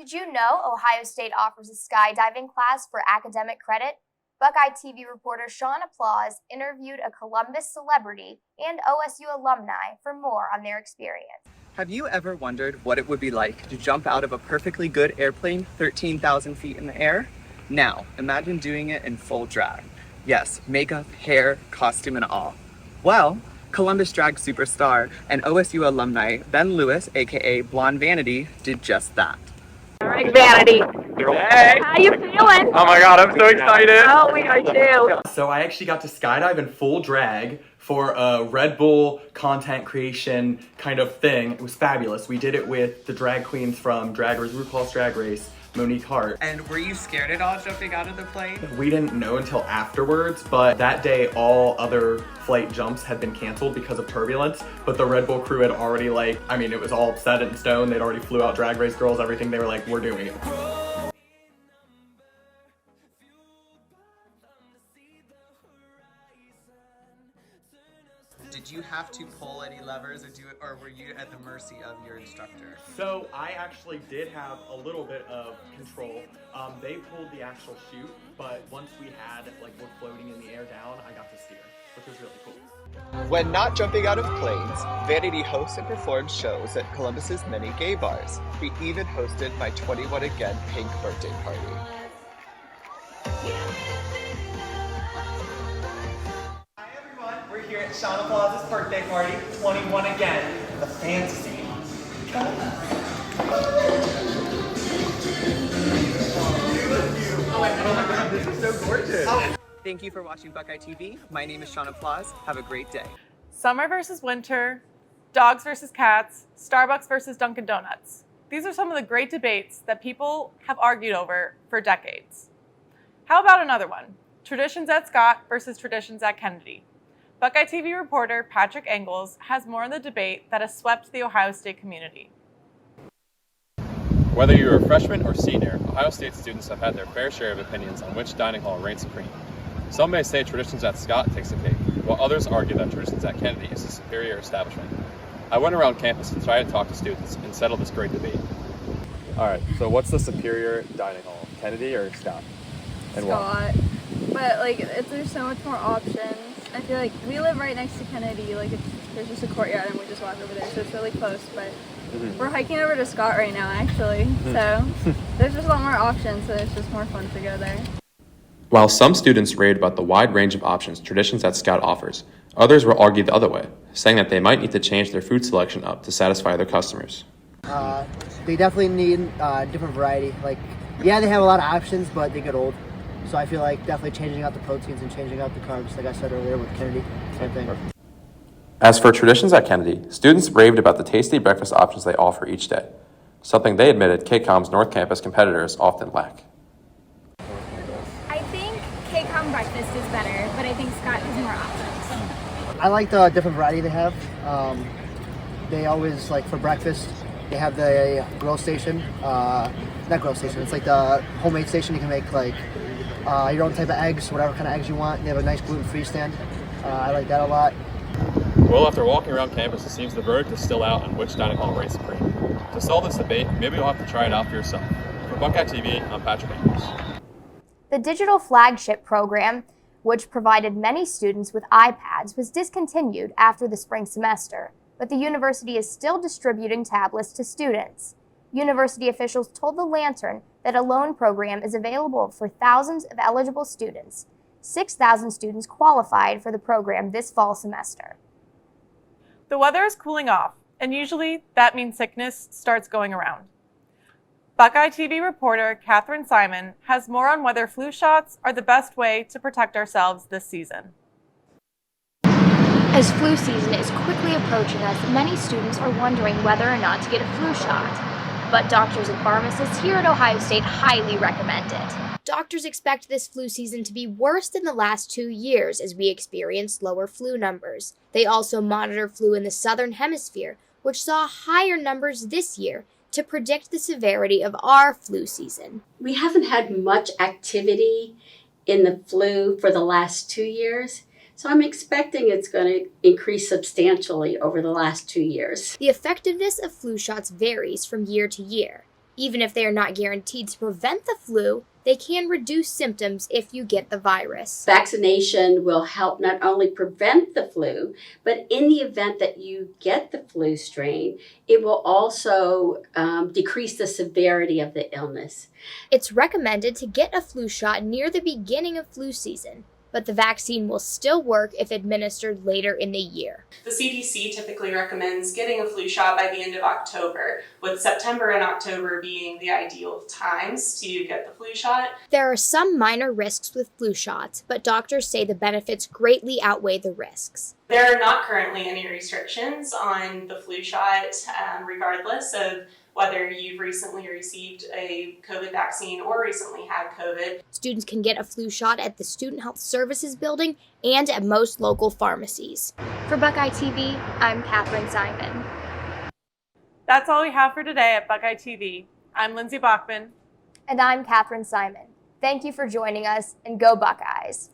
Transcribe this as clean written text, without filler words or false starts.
Did you know Ohio State offers a skydiving class for academic credit? Buckeye TV reporter Sean Applause interviewed a Columbus celebrity and OSU alumni for more on their experience. Have you ever wondered what it would be like to jump out of a perfectly good airplane 13,000 feet in the air? Now, imagine doing it in full drag. Yes, makeup, hair, costume, and all. Well, Columbus drag superstar and OSU alumni Ben Lewis, aka Blonde Vanity, did just that. All right, Vanity. Hey! How you feeling? Oh my god, I'm so excited! Oh, we are too. So I actually got to skydive in full drag for a Red Bull content creation kind of thing. It was fabulous. We did it with the drag queens from RuPaul's Drag Race, Monique Hart. And were you scared at all jumping out of the plane? We didn't know until afterwards, but that day all other flight jumps had been canceled because of turbulence, but the Red Bull crew had already it was all set in stone. They'd already flew out Drag Race girls, everything. They were like, we're doing it. Did you have to pull any levers or were you at the mercy of your instructor? So I actually did have a little bit of control. They pulled the actual chute, but once we had, we're floating in the air down, I got to steer, which was really cool. When not jumping out of planes, Vanity hosts and performs shows at Columbus's many gay bars. We even hosted my 21 Again pink birthday party. We're here at Sean Applause's birthday party, 21 Again, the fantasy. Oh my god, this is so gorgeous. Thank you for watching Buckeye TV. My name is Sean Applause. Have a great day. Summer versus winter, dogs versus cats, Starbucks versus Dunkin' Donuts. These are some of the great debates that people have argued over for decades. How about another one? Traditions at Scott versus traditions at Kennedy. Buckeye TV reporter Patrick Engels has more on the debate that has swept the Ohio State community. Whether you're a freshman or senior, Ohio State students have had their fair share of opinions on which dining hall reigns supreme. Some may say traditions at Scott takes the cake, while others argue that traditions at Kennedy is the superior establishment. I went around campus to try to talk to students and settle this great debate. Alright, so what's the superior dining hall, Kennedy or Scott? And Scott. But there's so much more options. I feel like we live right next to Kennedy, there's just a courtyard and we just walk over there, so it's really close, but we're hiking over to Scott right now actually, so there's just a lot more options, so it's just more fun to go there. While some students raved about the wide range of options traditions at Scott offers, others will argue the other way, saying that they might need to change their food selection up to satisfy their customers. They definitely need different variety. They have a lot of options, but they get old. So I feel like definitely changing out the proteins and changing out the carbs, like I said earlier with Kennedy, same thing. As for traditions at Kennedy, students raved about the tasty breakfast options they offer each day, something they admitted KCOM's North Campus competitors often lack. I think KCOM breakfast is better, but I think Scott has more options. I like the different variety they have. They always, for breakfast, they have the grill station. Not grill station, it's the homemade station. You can make your own type of eggs, whatever kind of eggs you want. They have a nice gluten-free stand. I like that a lot. Well, after walking around campus, it seems the verdict is still out on which dining hall reigns supreme. To solve this debate, maybe you'll have to try it out for yourself. For Buckeye TV, I'm Patrick Engels. The digital flagship program, which provided many students with iPads, was discontinued after the spring semester, but the university is still distributing tablets to students. University officials told The Lantern that a loan program is available for thousands of eligible students. 6,000 students qualified for the program this fall semester. The weather is cooling off, and usually that means sickness starts going around. Buckeye TV reporter Catherine Simon has more on whether flu shots are the best way to protect ourselves this season. As flu season is quickly approaching us, many students are wondering whether or not to get a flu shot. But doctors and pharmacists here at Ohio State highly recommend it. Doctors expect this flu season to be worse than the last 2 years as we experience lower flu numbers. They also monitor flu in the southern hemisphere, which saw higher numbers this year, to predict the severity of our flu season. We haven't had much activity in the flu for the last 2 years. So I'm expecting it's going to increase substantially over the last 2 years. The effectiveness of flu shots varies from year to year. Even if they are not guaranteed to prevent the flu, they can reduce symptoms if you get the virus. Vaccination will help not only prevent the flu, but in the event that you get the flu strain, it will also decrease the severity of the illness. It's recommended to get a flu shot near the beginning of flu season, but the vaccine will still work if administered later in the year. The CDC typically recommends getting a flu shot by the end of October, with September and October being the ideal times to get the flu shot. There are some minor risks with flu shots, but doctors say the benefits greatly outweigh the risks. There are not currently any restrictions on the flu shot, regardless of whether you've recently received a COVID vaccine or recently had COVID. Students can get a flu shot at the Student Health Services building and at most local pharmacies. For Buckeye TV, I'm Catherine Simon. That's all we have for today at Buckeye TV. I'm Lindsay Bachman. And I'm Catherine Simon. Thank you for joining us, and go Buckeyes!